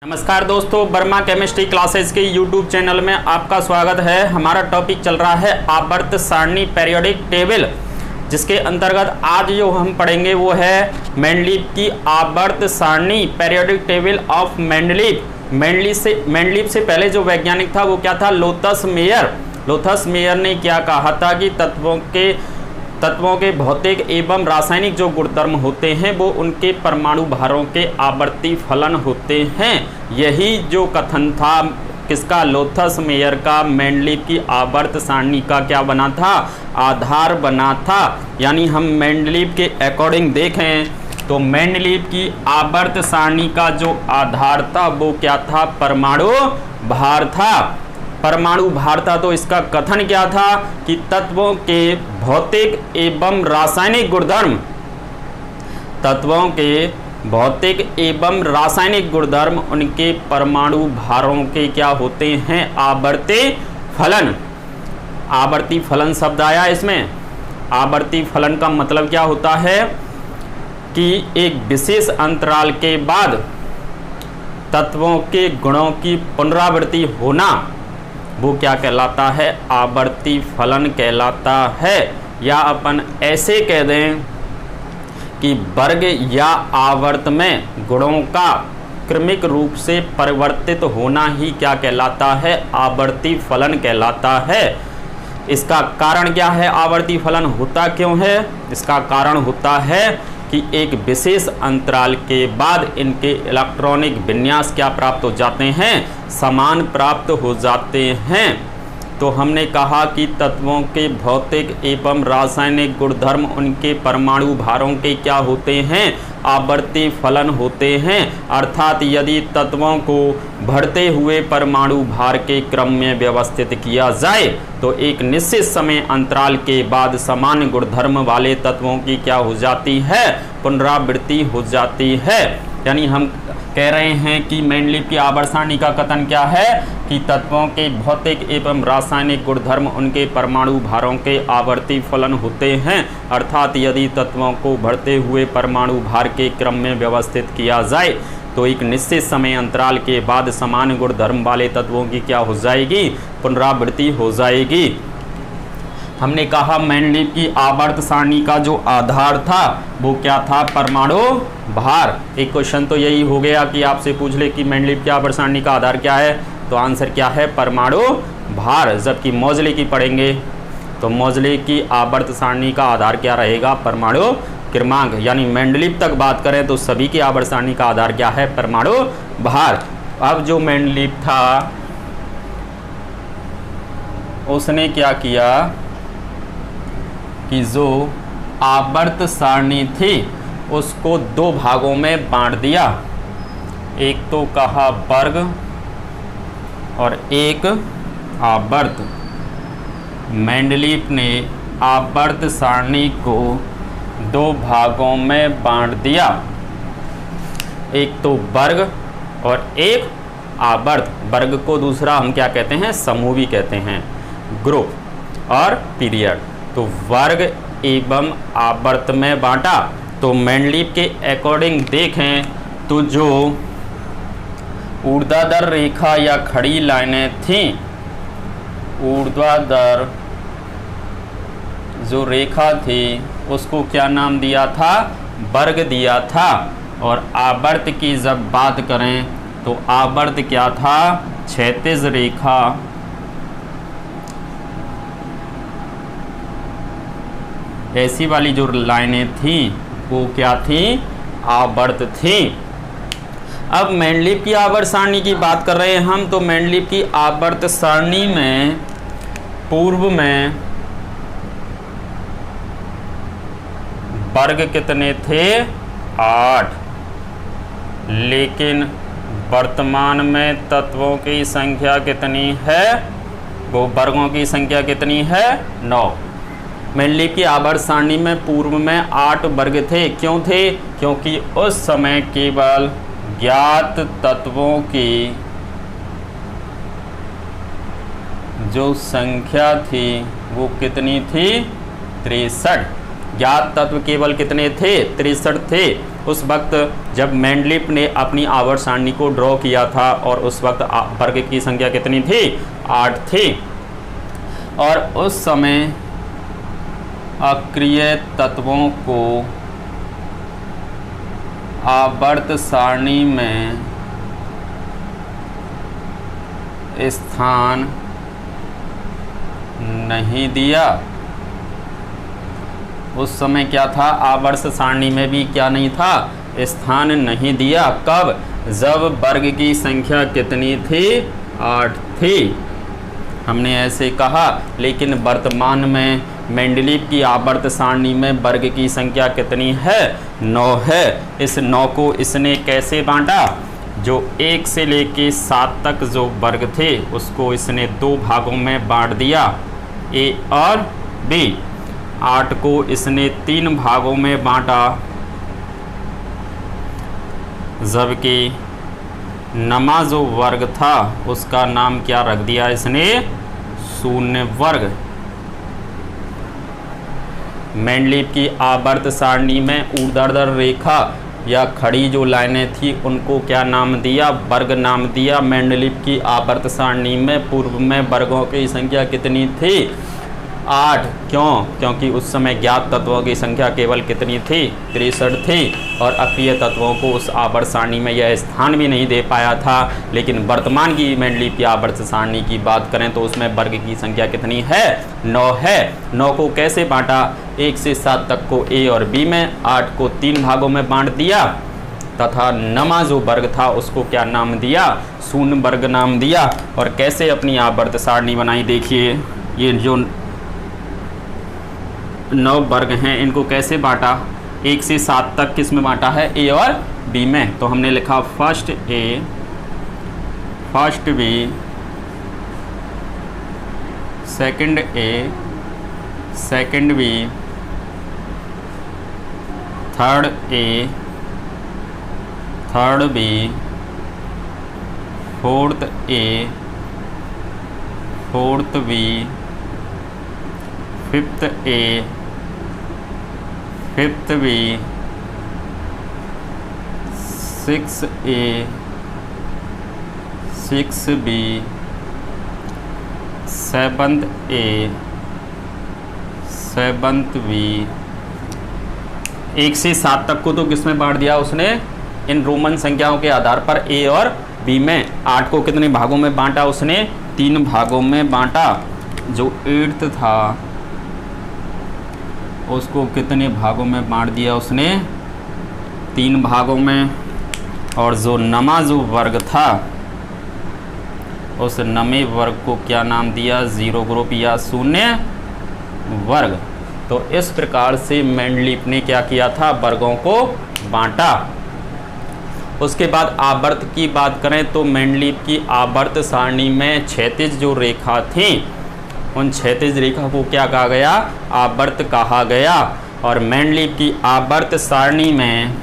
नमस्कार दोस्तों, Verma chemistry classes के YouTube चैनल में आपका स्वागत है। हमारा टॉपिक चल रहा है आवर्त सारणी पीरियोडिक टेबल, जिसके अंतर्गत आज जो हम पढ़ेंगे वो है मेंडलीव की आवर्त सारणी periodic table of Mendeleev. Mendeleev से पहले जो वैज्ञानिक था वो क्या था? लोथस मेयर। लोथस मेयर ने क्या कहा था कि तत्वों के भौतिक एवं रासायनिक जो गुणधर्म होते हैं वो उनके परमाणु भारों के आवर्ती फलन होते हैं। यही जो कथन था किसका? लोथस मेयर का। मेंडलीव की आवर्त सारणी का क्या बना था? आधार बना था। यानी हम मेंडलीव के अकॉर्डिंग देखें तो मेंडलीव की आवर्त सारणी का जो आधार था वो क्या था? परमाणु भार था। परमाणु भार था। तो इसका कथन क्या था कि तत्वों के भौतिक एवं रासायनिक गुणधर्म, तत्वों के भौतिक एवं रासायनिक गुणधर्म उनके परमाणु भारों के क्या होते हैं? आवर्ती फलन। आवर्ती फलन शब्द आया इसमें। आवर्ती फलन का मतलब क्या होता है कि एक विशेष अंतराल के बाद तत्वों के गुणों की पुनरावृत्ति होना, वो क्या कहलाता है? आवर्ती फलन कहलाता है। या अपन ऐसे कह दें कि वर्ग या आवर्त में गुणों का क्रमिक रूप से परिवर्तित होना ही क्या कहलाता है? आवर्ती फलन कहलाता है। इसका कारण क्या है? आवर्ती फलन होता क्यों है? इसका कारण होता है कि एक विशेष अंतराल के बाद इनके इलेक्ट्रॉनिक विन्यास क्या प्राप्त हो जाते हैं? समान प्राप्त हो जाते हैं। तो हमने कहा कि तत्वों के भौतिक एवं रासायनिक गुणधर्म उनके परमाणु भारों के क्या होते हैं? आवर्ती फलन होते हैं। अर्थात यदि तत्वों को बढ़ते हुए परमाणु भार के क्रम में व्यवस्थित किया जाए तो एक निश्चित समय अंतराल के बाद समान गुणधर्म वाले तत्वों की क्या हो जाती है? पुनरावृत्ति हो जाती है। यानी हम कह रहे हैं कि मेंडलीव की आवर्त सारणी का कथन क्या है कि तत्वों के भौतिक एवं रासायनिक गुणधर्म उनके परमाणु भारों के आवर्ती फलन होते हैं। अर्थात यदि तत्वों को बढ़ते हुए परमाणु भार के क्रम में व्यवस्थित किया जाए तो एक निश्चित समय अंतराल के बाद समान गुणधर्म वाले तत्वों की क्या हो जाएगी? पुनरावृत्ति हो जाएगी। हमने कहा मेंडलीव की आवर्त सारणी का जो आधार था वो क्या था? परमाणु भार। एक क्वेश्चन तो यही हो गया कि आपसे पूछ ले कि मेंडलीव की आवर्त सारणी का आधार क्या है, तो आंसर क्या है? परमाणु भार। जबकि मोजले की पढ़ेंगे तो मोजले की आवर्त सारणी का आधार क्या रहेगा? परमाणु क्रमांक। यानी मेंडलीव तक बात करें तो सभी की आवर्त सारणी का आधार क्या है? परमाणु भार। अब जो मेंडलीव था उसने क्या किया कि जो आवर्त सारणी थी उसको दो भागों में बांट दिया। एक तो कहा वर्ग और एक आवर्त। मेंडलीव ने आवर्त सारणी को दो भागों में बांट दिया, एक तो वर्ग और एक आवर्त। वर्ग को दूसरा हम क्या कहते हैं? समूह भी कहते हैं, ग्रुप और पीरियड। तो वर्ग एवं आवर्त में बांटा। तो मेंडलीव के अकॉर्डिंग देखें तो जो ऊर्ध्वाधर रेखा या खड़ी लाइनें थीं, ऊर्ध्वाधर जो रेखा थी उसको क्या नाम दिया था? वर्ग दिया था। और आवर्त की जब बात करें तो आवर्त क्या था? क्षैतिज रेखा ऐसी वाली जो लाइनें थी वो क्या थी? आवर्त थी। अब मेंडलीव की आवर्त सारणी की बात कर रहे हैं हम, तो मेंडलीव की आवर्त सारणी में पूर्व में वर्ग कितने थे? 8। लेकिन वर्तमान में तत्वों की संख्या कितनी है? वो वर्गों की संख्या कितनी है? 9। मेंडलीव की आवर्त सारणी में पूर्व में 8 वर्ग थे। क्यों थे? क्योंकि उस समय केवल ज्ञात तत्वों की जो संख्या थी वो कितनी थी? 63। ज्ञात तत्व केवल कितने थे? 63 थे। उस वक्त जब मेंडलीफ ने अपनी आवर्त सारणी को ड्रॉ किया था और उस वक्त वर्ग की संख्या कितनी थी? 8 थी। और उस समय अक्रिय तत्वों को आवर्त सारणी में स्थान नहीं दिया। उस समय क्या था? आवर्त सारणी में भी क्या नहीं था? स्थान नहीं दिया। कब? जब वर्ग की संख्या कितनी थी? 8 थी। हमने ऐसे कहा, लेकिन वर्तमान में मेंडलीफ की आवर्त सारणी में वर्ग की संख्या कितनी है? 9 है। इस 9 को इसने कैसे बांटा? जो 1 से लेके 7 तक जो वर्ग थे उसको इसने 2 भागों में बांट दिया, ए और बी। 8 को इसने 3 भागों में बांटा, जबकि नमा जो वर्ग था उसका नाम क्या रख दिया इसने? शून्य वर्ग। मेंडलीफ की आवर्त सारणी में ऊर्ध्वाधर रेखा या खड़ी जो लाइनें थी उनको क्या नाम दिया? वर्ग नाम दिया। मेंडलीफ की आवर्त सारणी में पूर्व में वर्गों की संख्या कितनी थी? 8। क्यों? क्योंकि उस समय ज्ञात तत्वों की संख्या केवल कितनी थी? 63 थी। और अक्रिय तत्वों को उस आवर्त सारणी में यह स्थान भी नहीं दे पाया था। लेकिन वर्तमान की मेंडलीफ की आवर्त सारणी की बात करें तो उसमें वर्ग की संख्या कितनी है? 9 है। 9 को कैसे बांटा? 1 से 7 तक को ए और बी में, 8 को 3 भागों में बांट दिया तथा नमा जो वर्ग था उसको क्या नाम दिया? शून्य वर्ग नाम दिया। और कैसे अपनी आवर्त सारणी बनाई? देखिए, ये जो 9 वर्ग हैं इनको कैसे बांटा? 1 से 7 तक किस में बांटा है? ए और बी में। तो हमने लिखा first A, first B, second A, second B, third A, third B, fourth A, fourth B, fifth A, fifth B, 6 A, 6 B, 7th A, 7th B. 1 से 7 तक को तो किस में बांट दिया उसने? इन रोमन संख्याओं के आधार पर ए और बी में। 8 को कितने भागों में बांटा उसने? 3 भागों में बांटा। जो 8th था उसको कितने भागों में बांट दिया उसने? 3 भागों में। और जो नमा जो वर्ग था उस नमे वर्ग को क्या नाम दिया? 0 ग्रुप या शून्य वर्ग। तो इस प्रकार से मेंडलीफ ने क्या किया था? वर्गों को बांटा। उसके बाद आवर्त की बात करें तो मेंडलीफ की आवर्त सारणी में क्षैतिज जो रेखा थी उन क्षैतिज रेखा को क्या कहा गया? आवर्त कहा गया। और मेंडलीफ की आवर्त सारणी में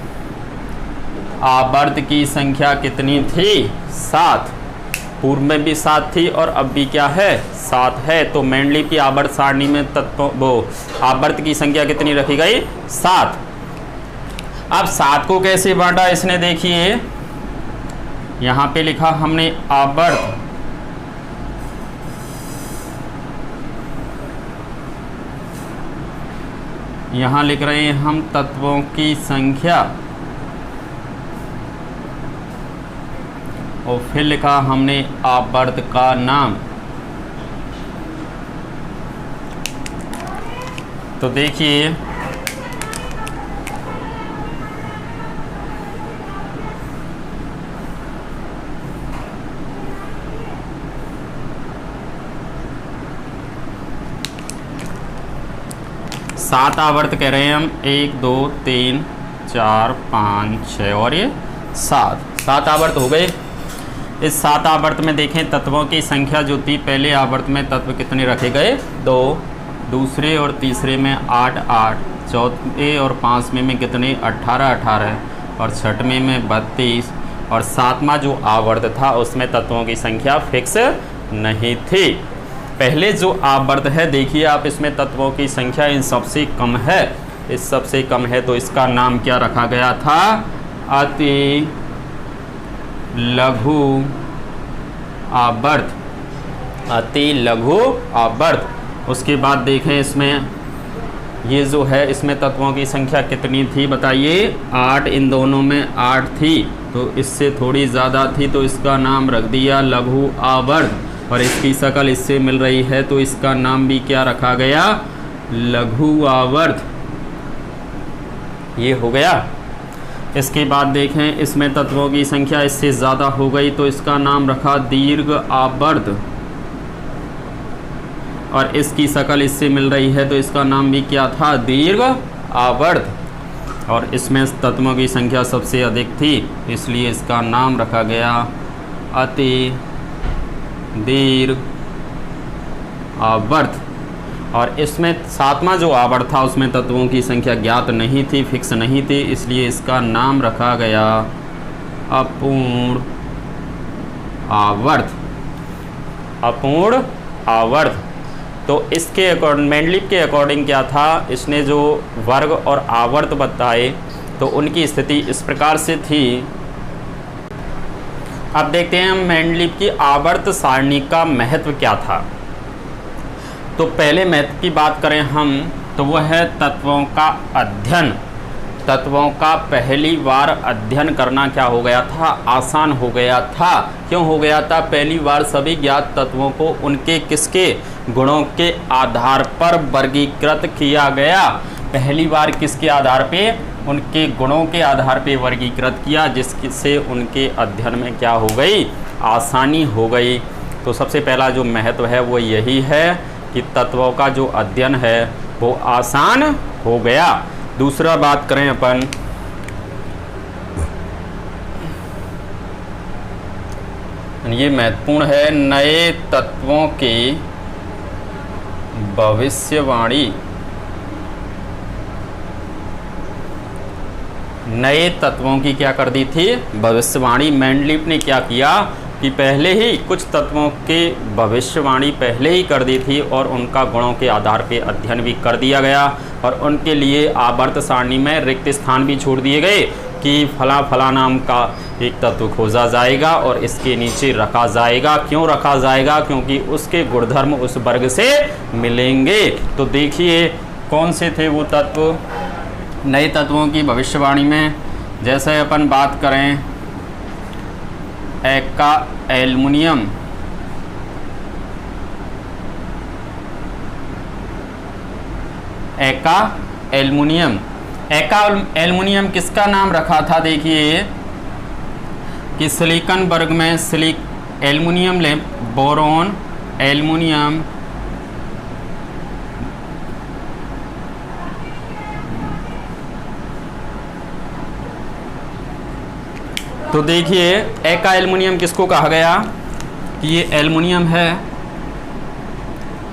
आवर्त की संख्या कितनी थी? 7। पूर्व में भी 7 थी और अब भी क्या है? 7 है। तो मेंडलीफ की आवर्त सारणी में आवर्त की संख्या कितनी रखी गई? 7। अब 7 को कैसे बांटा इसने? देखिए, यहाँ पे लिखा हमने आवर्त, यहाँ लिख रहे हैं हम तत्वों की संख्या, और फिर लिखा हमने आवर्त का नाम। तो देखिए, सात आवर्त कह रहे हैं हम, 1 2 3 4 5 6 और ये 7 आवर्त हो गए। इस 7 आवर्त में देखें तत्वों की संख्या जो थी, पहले आवर्त में तत्व कितने रखे गए? 2, दूसरे और तीसरे में 8 8, चौथे और पाँचवें में कितने? 18 18, और छठवें में 32, और सातवां जो आवर्त था उसमें तत्वों की संख्या फिक्स नहीं थी। पहले जो आवर्त है देखिए आप, इसमें तत्वों की संख्या इन सबसे कम है, इस सबसे कम है, तो इसका नाम क्या रखा गया था? अति लघु आवर्त, अति लघु आवर्त। उसके बाद देखें इसमें ये जो है इसमें तत्वों की संख्या कितनी थी बताइए? 8, इन दोनों में 8 थी, तो इससे थोड़ी ज़्यादा थी, तो इसका नाम रख दिया लघु आवर्त। और इसकी शक्ल इससे मिल रही है, तो इसका नाम भी क्या रखा गया? लघु आवर्त। ये हो गया। इसके बाद देखें इसमें तत्वों की संख्या इससे ज़्यादा हो गई, तो इसका नाम रखा दीर्घ आवर्त। और इसकी शक्ल इससे मिल रही है, तो इसका नाम भी क्या था? दीर्घ आवर्त। और इसमें तत्वों की संख्या सबसे अधिक थी, इसलिए इसका नाम रखा गया अति दीर्घ आवर्त। और इसमें सातवां जो आवर्त था उसमें तत्वों की संख्या ज्ञात नहीं थी, फिक्स नहीं थी, इसलिए इसका नाम रखा गया अपूर्ण आवर्त। अपूर्ण आवर्त। तो इसके अकॉर्डिंग, मेंडलीव के अकॉर्डिंग क्या था, इसने जो वर्ग और आवर्त बताए तो उनकी स्थिति इस प्रकार से थी। अब देखते हैं मेंडलीव की आवर्त सारणी का महत्व क्या था। तो पहले महत्व की बात करें हम, तो वह है तत्वों का अध्ययन। तत्वों का पहली बार अध्ययन करना क्या हो गया था? आसान हो गया था। क्यों हो गया था? पहली बार सभी ज्ञात तत्वों को उनके किसके गुणों के आधार पर वर्गीकृत किया गया। पहली बार किसके आधार पे? उनके गुणों के आधार पे वर्गीकृत किया, जिससे उनके अध्ययन में क्या हो गई? आसानी हो गई। तो सबसे पहला जो महत्व है वो यही है कि तत्वों का जो अध्ययन है वो आसान हो गया। दूसरा बात करें अपन, ये महत्वपूर्ण है, नए तत्वों की भविष्यवाणी। नए तत्वों की क्या कर दी थी? भविष्यवाणी। मेंडलीव ने क्या किया कि पहले ही कुछ तत्वों के भविष्यवाणी पहले ही कर दी थी और उनका गुणों के आधार पे अध्ययन भी कर दिया गया, और उनके लिए आवर्त सारणी में रिक्त स्थान भी छोड़ दिए गए कि फला फला नाम का एक तत्व खोजा जाएगा और इसके नीचे रखा जाएगा। क्यों रखा जाएगा? क्योंकि उसके गुणधर्म उस वर्ग से मिलेंगे। तो देखिए कौन से थे वो तत्व नए तत्वों की भविष्यवाणी में। जैसे अपन बात करें एका एल्युमिनियम, एका एल्युमिनियम। एका एल्युमिनियम किसका नाम रखा था? देखिए कि सिलिकॉन वर्ग में एल्युमिनियम ले बोरोन एल्युमिनियम तो देखिए एका एल्युमिनियम किसको कहा गया कि ये एल्युमिनियम है।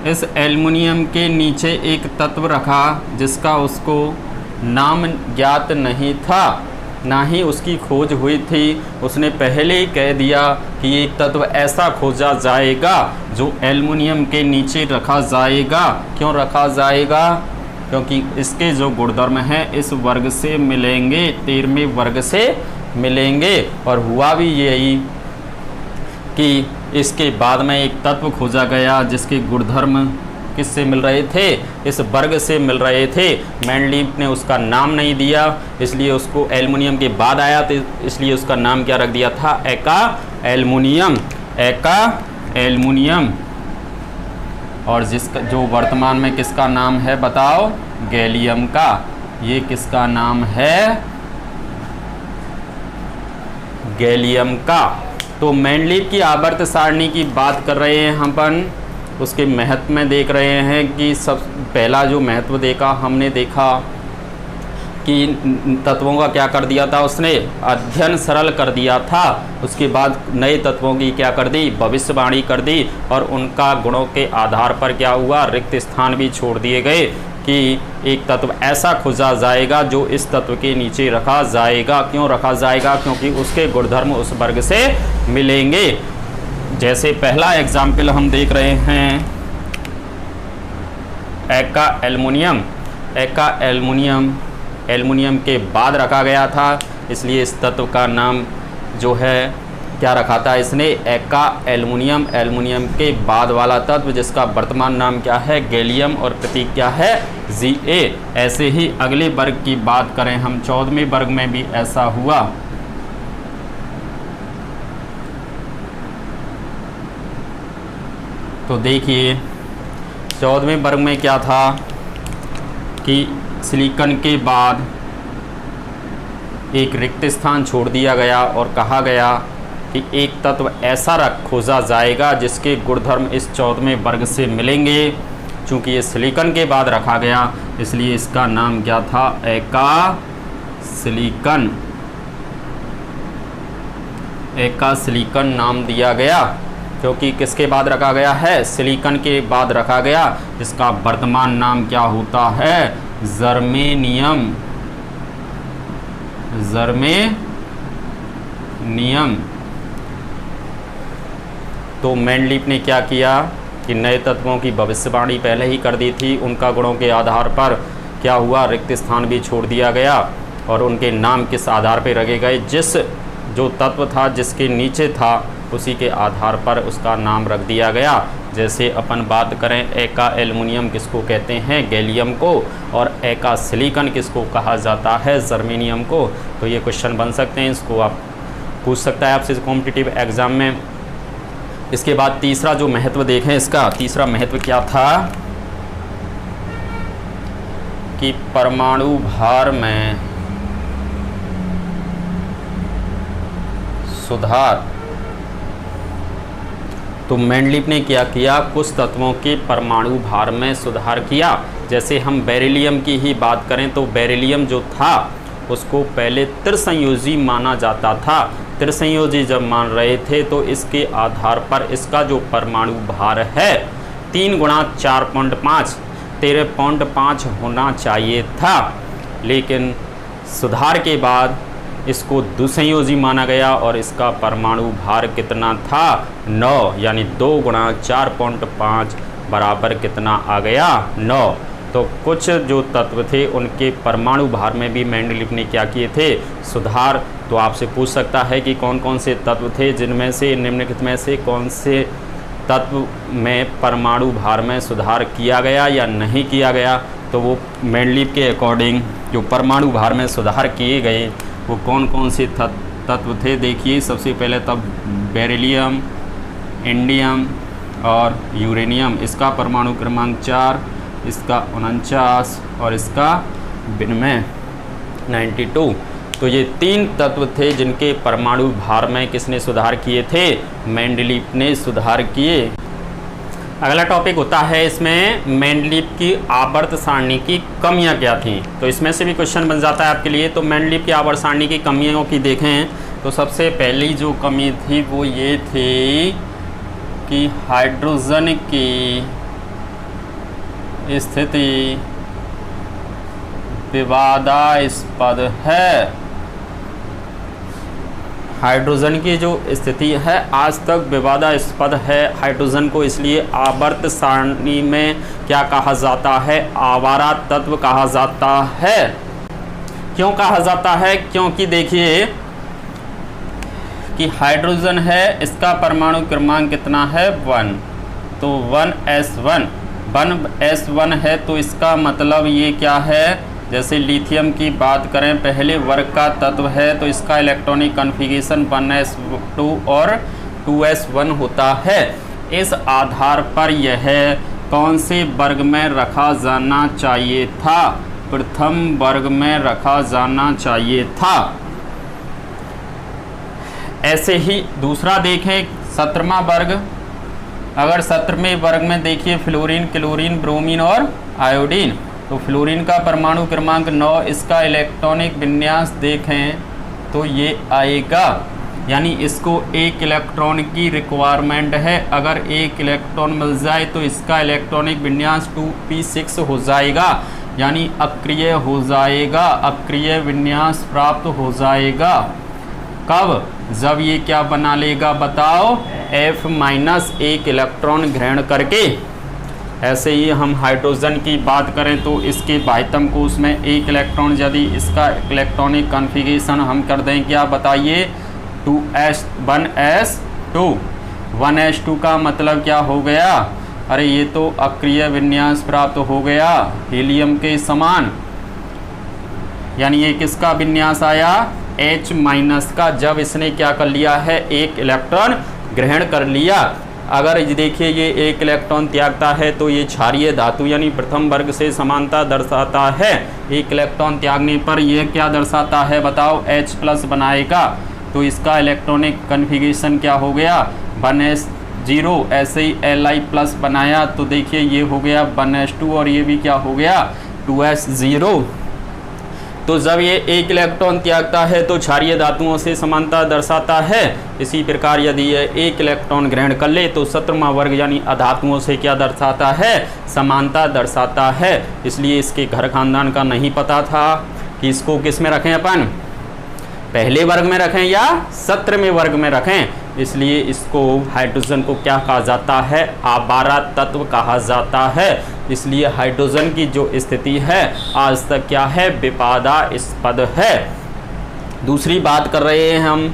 इस एल्युमिनियम के नीचे एक तत्व रखा जिसका उसको नाम ज्ञात नहीं था, ना ही उसकी खोज हुई थी। उसने पहले ही कह दिया कि एक तत्व ऐसा खोजा जाएगा जो एल्युमिनियम के नीचे रखा जाएगा। क्यों रखा जाएगा? क्योंकि इसके जो गुणधर्म हैं इस वर्ग से मिलेंगे, 13वें वर्ग से मिलेंगे। और हुआ भी यही कि इसके बाद में एक तत्व खोजा गया जिसके गुणधर्म किससे मिल रहे थे? इस वर्ग से मिल रहे थे। मेंडलीव ने उसका नाम नहीं दिया, इसलिए उसको एल्युमिनियम के बाद आया, तो इसलिए उसका नाम क्या रख दिया था? एका एल्युमिनियम। एका एल्युमिनियम। और जिसका जो वर्तमान में किसका नाम है बताओ? गैलियम का। ये किसका नाम है? गैलियम का। तो मेंडलीव की आवर्त सारणी की बात कर रहे हैं हम अपन, उसके महत्व में देख रहे हैं कि सब पहला जो महत्व देखा हमने देखा कि तत्वों का क्या कर दिया था उसने? अध्ययन सरल कर दिया था। उसके बाद नए तत्वों की क्या कर दी? भविष्यवाणी कर दी। और उनका गुणों के आधार पर क्या हुआ? रिक्त स्थान भी छोड़ दिए गए कि एक तत्व ऐसा खोजा जाएगा जो इस तत्व के नीचे रखा जाएगा। क्यों रखा जाएगा? क्योंकि उसके गुणधर्म उस वर्ग से मिलेंगे। जैसे पहला एग्जाम्पल हम देख रहे हैं एका एल्युमिनियम। एका एल्युमिनियम, एल्युमिनियम के बाद रखा गया था, इसलिए इस तत्व का नाम जो है क्या रखा था इसने, एका एल्युमिनियम। एल्युमिनियम के बाद वाला तत्व जिसका वर्तमान नाम क्या है, गैलियम, और प्रतीक क्या है, Ga। ऐसे ही अगले वर्ग की बात करें हम, 14वें वर्ग में भी ऐसा हुआ। तो देखिए 14वें वर्ग में क्या था कि सिलिकॉन के बाद एक रिक्त स्थान छोड़ दिया गया और कहा गया कि एक तत्व ऐसा खोजा जाएगा जिसके गुणधर्म इस 14वें वर्ग से मिलेंगे। चूँकि ये सिलिकॉन के बाद रखा गया इसलिए इसका नाम क्या था, एका सिलिकॉन। एका सिलिकॉन नाम दिया गया क्योंकि किसके बाद रखा गया है, सिलिकॉन के बाद रखा गया। इसका वर्तमान नाम क्या होता है, जर्मेनियम। जर्मेनियम। तो मेंडलीफ ने क्या किया कि नए तत्वों की भविष्यवाणी पहले ही कर दी थी। उनका गुणों के आधार पर क्या हुआ, रिक्त स्थान भी छोड़ दिया गया और उनके नाम किस आधार पर रखे गए, जिस जो तत्व था जिसके नीचे था उसी के आधार पर उसका नाम रख दिया गया। जैसे अपन बात करें एका एल्युमिनियम किसको कहते हैं, गैलियम को, और एका सिलिकॉन किसको कहा जाता है, जर्मेनियम को। तो ये क्वेश्चन बन सकते हैं, इसको आप पूछ सकता है आपसे कॉम्पिटिटिव एग्जाम में। इसके बाद तीसरा जो महत्व देखें, इसका तीसरा महत्व क्या था कि परमाणु भार में सुधार। तो मेंडलीफ ने क्या किया, कुछ तत्वों के परमाणु भार में सुधार किया। जैसे हम बेरिलियम की ही बात करें तो बेरिलियम जो था उसको पहले त्रिसंयोजी माना जाता था। त्रिसंयोजी जब मान रहे थे तो इसके आधार पर इसका जो परमाणु भार है 3 × 4.5 13.5 होना चाहिए था, लेकिन सुधार के बाद इसको दुसंयोजी माना गया और इसका परमाणु भार कितना था, 9, यानी 2 × 4.5 बराबर कितना आ गया, 9। तो कुछ जो तत्व थे उनके परमाणु भार में भी मेंडलीफ ने क्या किए थे, सुधार। तो आपसे पूछ सकता है कि कौन कौन से तत्व थे जिनमें से निम्नलिखित में से कौन से तत्व में परमाणु भार में सुधार किया गया या नहीं किया गया। तो वो मेंडलीफ के अकॉर्डिंग जो परमाणु भार में सुधार किए गए वो कौन कौन से तत्व थे। देखिए सबसे पहले तब बेरिलियम, इंडियम और यूरेनियम। इसका परमाणु क्रमांक 4, इसका 49 और इसका 92। तो ये 3 तत्व थे जिनके परमाणु भार में किसने सुधार किए थे, मेंडलीफ ने सुधार किए। अगला टॉपिक होता है इसमें मेंडलीफ की आवर्त सारणी की कमियां क्या थीं। तो इसमें से भी क्वेश्चन बन जाता है आपके लिए। तो मेंडलीफ की आवर्त सारणी की कमियों की देखें तो सबसे पहली जो कमी थी वो ये थी कि हाइड्रोजन की स्थिति विवादास्पद है। हाइड्रोजन की जो स्थिति है आज तक विवादास्पद है हाइड्रोजन को, इसलिए आवर्त सारणी में क्या कहा जाता है, आवारा तत्व कहा जाता है। क्यों कहा जाता है, क्योंकि देखिए कि हाइड्रोजन है, इसका परमाणु क्रमांक कितना है, 1। तो 1s1 है, तो इसका मतलब ये क्या है, जैसे लिथियम की बात करें पहले वर्ग का तत्व है तो इसका इलेक्ट्रॉनिक कॉन्फ़िगरेशन 1s2 और 2s1 होता है। इस आधार पर यह कौन से वर्ग में रखा जाना चाहिए था, प्रथम वर्ग में रखा जाना चाहिए था। ऐसे ही दूसरा देखें 17वां वर्ग। अगर 17वें वर्ग में देखिए फ्लोरीन, क्लोरीन, ब्रोमीन और आयोडीन, तो फ्लोरीन का परमाणु क्रमांक 9, इसका इलेक्ट्रॉनिक विन्यास देखें तो ये आएगा, यानी इसको 1 इलेक्ट्रॉन की रिक्वायरमेंट है। अगर 1 इलेक्ट्रॉन मिल जाए तो इसका इलेक्ट्रॉनिक विन्यास 2p6 हो जाएगा, यानी अक्रिय हो जाएगा, अक्रिय विन्यास प्राप्त हो जाएगा। कब, जब ये क्या बना लेगा बताओ, F- 1 इलेक्ट्रॉन ग्रहण करके ऐसे ही हम हाइड्रोजन की बात करें तो इसके बाह्यतम कोश में एक इलेक्ट्रॉन, यदि इसका इलेक्ट्रॉनिक कॉन्फ़िगरेशन हम कर दें क्या बताइए 1s2। 1s2 का मतलब क्या हो गया, अरे ये तो अक्रिय विन्यास प्राप्त हो गया हीलियम के समान, यानी ये किसका विन्यास आया H- का, जब इसने क्या कर लिया है एक इलेक्ट्रॉन ग्रहण कर लिया। अगर देखिए ये एक इलेक्ट्रॉन त्यागता है तो ये क्षारीय धातु यानी प्रथम वर्ग से समानता दर्शाता है। एक इलेक्ट्रॉन त्यागने पर ये क्या दर्शाता है बताओ, H+ बनाएगा, तो इसका इलेक्ट्रॉनिक कन्फिगरेशन क्या हो गया 1s0। ऐसे ही Li+ बनाया तो देखिए ये हो गया 1s2 और ये भी क्या हो गया 2s0। तो जब ये एक इलेक्ट्रॉन त्यागता है तो क्षारीय धातुओं से समानता दर्शाता है। इसी प्रकार यदि ये एक इलेक्ट्रॉन ग्रहण कर ले तो 17वां वर्ग यानी अधातुओं से क्या दर्शाता है, समानता दर्शाता है। इसलिए इसके घर खानदान का नहीं पता था कि इसको किस में रखें, अपन पहले वर्ग में रखें या 17वें वर्ग में रखें, इसलिए इसको हाइड्रोजन को क्या कहा जाता है, आबारा तत्व कहा जाता है। इसलिए हाइड्रोजन की जो स्थिति है आज तक क्या है, विवादास्पद है। दूसरी बात कर रहे हैं हम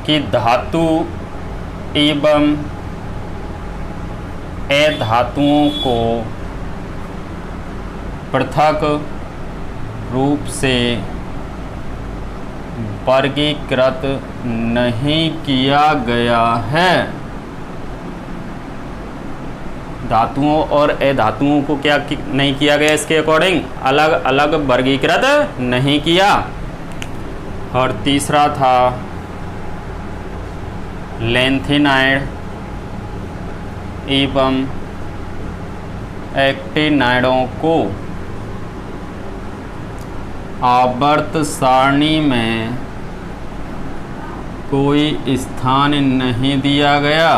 कि धातु एवं अधातुओं को पृथक रूप से वर्गीकृत नहीं किया गया है। धातुओं और अधातुओं को क्या नहीं किया गया, इसके अकॉर्डिंग अलग अलग वर्गीकृत नहीं किया। और तीसरा था लैंथेनाइड एवं एक्टिनाइडों को आवर्त सारणी में कोई स्थान नहीं दिया गया।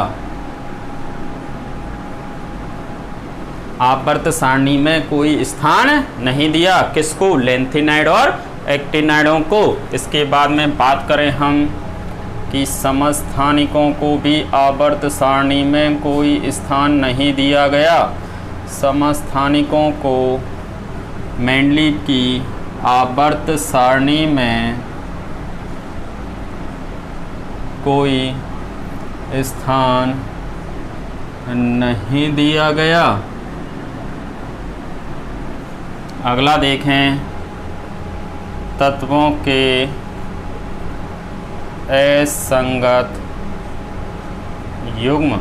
आवर्त सारणी में कोई स्थान नहीं दिया, किसको, लैंथेनाइड और एक्टिनाइडों को। इसके बाद में बात करें हम कि समस्थानिकों को भी आवर्त सारणी में कोई स्थान नहीं दिया गया। समस्थानिकों को मेंडलीव की आवर्त सारणी में कोई स्थान नहीं दिया गया। अगला देखें, तत्वों के असंगत युग्म।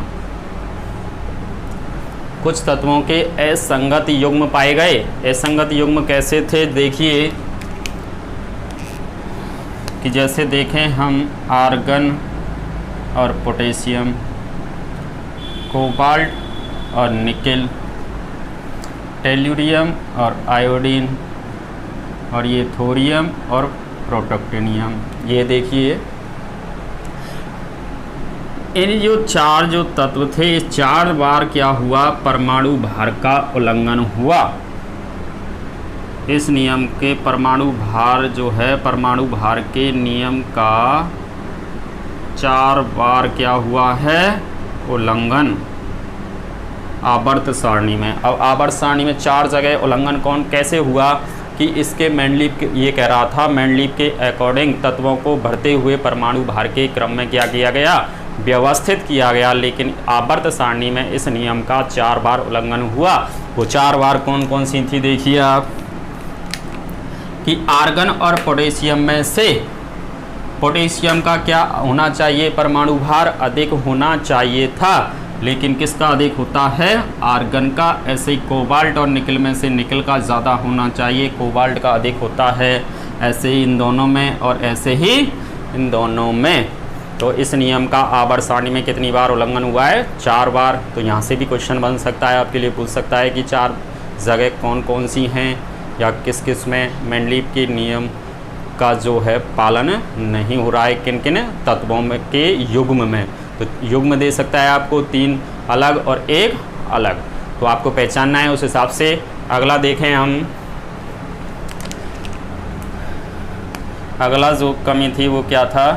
कुछ तत्वों के असंगत युग्म पाए गए। असंगत युग्म कैसे थे, देखिए कि जैसे देखें हम आर्गन और पोटेशियम, कोबाल्ट और निकेल, टेल्यूरियम और आयोडीन, और ये थोरियम और प्रोटोक्टेनियम। ये देखिए इन जो चार जो तत्व थे, 4 बार क्या हुआ, परमाणु भार का उल्लंघन हुआ। इस नियम के परमाणु भार जो है, परमाणु भार के नियम का 4 बार क्या हुआ है, उल्लंघन आवर्त सारणी में। अब आवर्त सारणी में 4 जगह उल्लंघन कौन कैसे हुआ कि इसके मेंडलीव ये कह रहा था, मेंडलीव के अकॉर्डिंग तत्वों को बढ़ते हुए परमाणु भार के क्रम में क्या किया गया, व्यवस्थित किया गया। लेकिन आवर्त सारणी में इस नियम का 4 बार उल्लंघन हुआ। वो 4 बार कौन कौन सी थी, देखिए आप कि आर्गन और पोटेशियम में से पोटेशियम का क्या होना चाहिए, परमाणु भार अधिक होना चाहिए था, लेकिन किसका अधिक होता है, आर्गन का। ऐसे ही कोबाल्ट और निकल में से निकल का ज़्यादा होना चाहिए, कोबाल्ट का अधिक होता है। ऐसे ही इन दोनों में और ऐसे ही इन दोनों में। तो इस नियम का आवर्त सारणी में कितनी बार उल्लंघन हुआ है, 4 बार। तो यहाँ से भी क्वेश्चन बन सकता है, आपके लिए पूछ सकता है कि 4 जगह कौन कौन सी हैं या किस किस में मेंडलीव के नियम का जो है पालन नहीं हो रहा है, किन किन तत्वों में के युग्म में। तो युग्म दे सकता है आपको 3 अलग और 1 अलग, तो आपको पहचानना है उस हिसाब से। अगला देखें हम अगला जो कमी थी वो क्या था,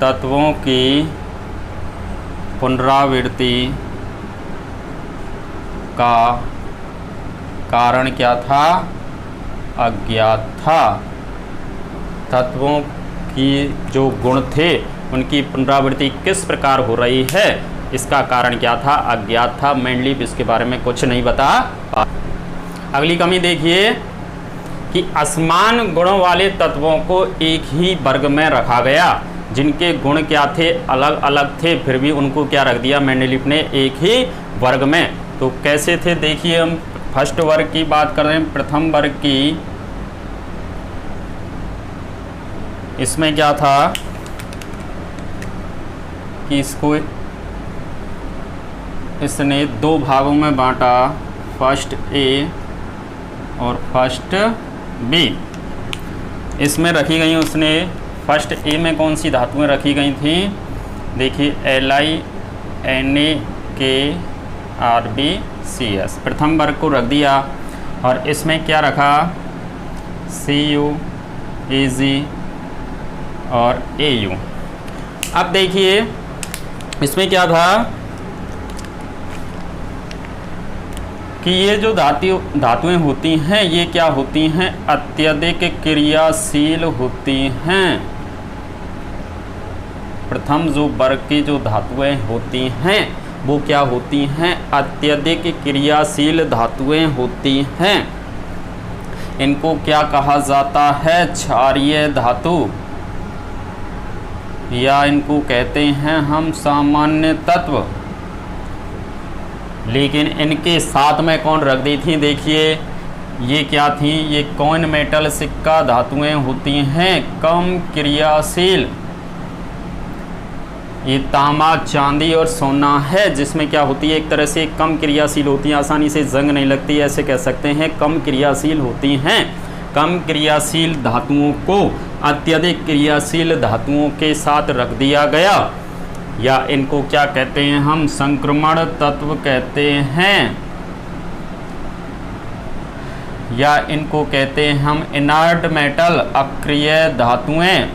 तत्वों की पुनरावृत्ति का कारण क्या था, अज्ञात था। तत्वों की जो गुण थे उनकी पुनरावृत्ति किस प्रकार हो रही है, इसका कारण क्या था, अज्ञात था। मेंडलीफ इसके बारे में कुछ नहीं बता पा। अगली कमी देखिए कि असमान गुणों वाले तत्वों को एक ही वर्ग में रखा गया, जिनके गुण क्या थे, अलग अलग थे, फिर भी उनको क्या रख दिया मेंडलीफ ने, एक ही वर्ग में। तो कैसे थे देखिए, हम फर्स्ट वर्ग की बात कर रहे हैं, प्रथम वर्ग की। इसमें क्या था कि इसको इसने दो भागों में बांटा, फर्स्ट ए और फर्स्ट बी। इसमें रखी गई उसने, फर्स्ट ए में कौन सी धातुएं रखी गई थी, देखिए LiNaKRbCs, प्रथम वर्ग को रख दिया। और इसमें क्या रखा, Cu Ag और Au। अब देखिए इसमें क्या था कि ये जो धातुएं होती हैं ये क्या होती हैं, अत्यधिक क्रियाशील होती हैं। प्रथम जो वर्ग की जो धातुएं होती हैं वो क्या होती हैं, अत्यधिक क्रियाशील धातुएं होती हैं। इनको क्या कहा जाता है, क्षारीय धातु, या इनको कहते हैं हम सामान्य तत्व। लेकिन इनके साथ में कौन रख दी थी, देखिए ये क्या थी, ये कॉइन मेटल सिक्का धातुएं होती हैं, कम क्रियाशील। ये तांबा, चांदी और सोना है, जिसमें क्या होती है, एक तरह से कम क्रियाशील होती हैं, आसानी से जंग नहीं लगती, ऐसे कह सकते हैं, कम क्रियाशील होती हैं। कम क्रियाशील धातुओं को अत्यधिक क्रियाशील धातुओं के साथ रख दिया गया, या इनको क्या कहते हैं हम, संक्रमण तत्व कहते हैं, या इनको कहते हैं हम इनर्ट मेटल, अक्रिय धातुएं,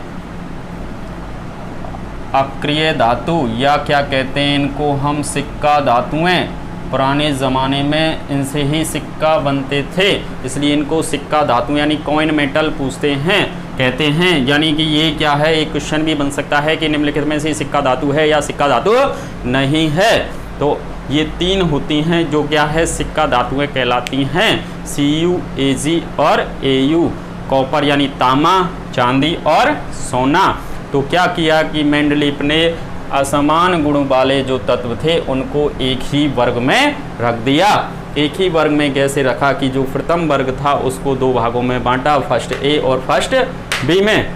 अक्रिय धातु, या क्या कहते हैं इनको हम, सिक्का धातुएं। पुराने ज़माने में इनसे ही सिक्का बनते थे, इसलिए इनको सिक्का धातु यानी कॉइन मेटल पूछते हैं, कहते हैं। यानी कि ये क्या है, एक क्वेश्चन भी बन सकता है कि निम्नलिखित में से सिक्का धातु है या सिक्का धातु नहीं है। तो ये तीन होती हैं जो क्या है, सिक्का धातुएं कहलाती हैं, Cu Ag और Au। कॉपर यानी तांबा, चांदी और सोना। तो क्या किया कि मेंडलीफ ने असमान गुण वाले जो तत्व थे उनको एक ही वर्ग में रख दिया। एक ही वर्ग में कैसे रखा कि जो प्रथम वर्ग था उसको दो भागों में बांटा, फर्स्ट ए और फर्स्ट बी में,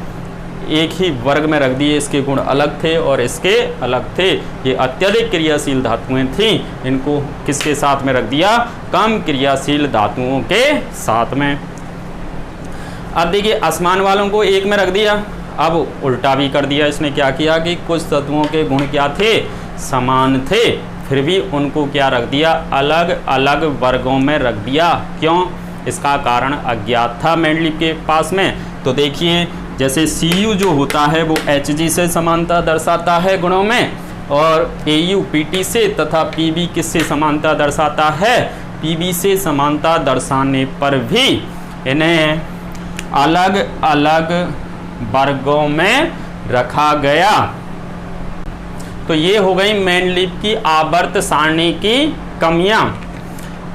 एक ही वर्ग में रख दिए। इसके गुण अलग थे और इसके अलग थे। ये अत्यधिक क्रियाशील धातुएं थीं, इनको किसके साथ में रख दिया, कम क्रियाशील धातुओं के साथ में। अब देखिए असमान वालों को एक में रख दिया, अब उल्टा भी कर दिया इसने। क्या किया कि कुछ तत्वों के गुण क्या थे, समान थे, फिर भी उनको क्या रख दिया, अलग अलग वर्गों में रख दिया। क्यों, इसका कारण अज्ञात था मेंडलीफ के पास में। तो देखिए जैसे Cu जो होता है वो Hg से समानता दर्शाता है गुणों में, और Au Pt से, तथा Pb किससे समानता दर्शाता है, Pb से समानता दर्शाने पर भी इन्हें अलग अलग वर्गों में रखा गया। तो ये हो गई मेंडलीफ की आवर्त सारणी की कमियां।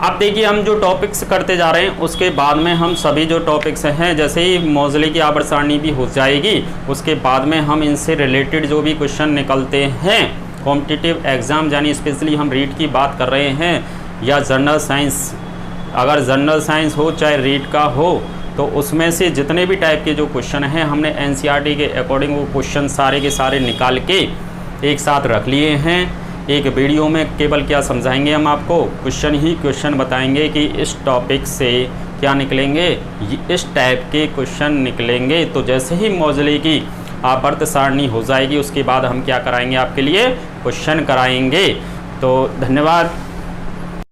अब देखिए हम जो टॉपिक्स करते जा रहे हैं उसके बाद में हम सभी जो टॉपिक्स हैं, जैसे ही मोज़ले की आवर्त सारणी भी हो जाएगी, उसके बाद में हम इनसे रिलेटेड जो भी क्वेश्चन निकलते हैं कॉम्पिटिटिव एग्ज़ाम, यानी स्पेशली हम रीट की बात कर रहे हैं या जनरल साइंस, अगर जनरल साइंस हो चाहे रीट का हो, तो उसमें से जितने भी टाइप के जो क्वेश्चन हैं हमने एनसीईआरटी के अकॉर्डिंग वो क्वेश्चन सारे के सारे निकाल के एक साथ रख लिए हैं। एक वीडियो में केवल क्या समझाएंगे हम आपको, क्वेश्चन ही क्वेश्चन बताएंगे कि इस टॉपिक से क्या निकलेंगे, इस टाइप के क्वेश्चन निकलेंगे। तो जैसे ही मोज़ले की आवर्त सारणी हो जाएगी उसके बाद हम क्या कराएंगे, आपके लिए क्वेश्चन कराएंगे। तो धन्यवाद।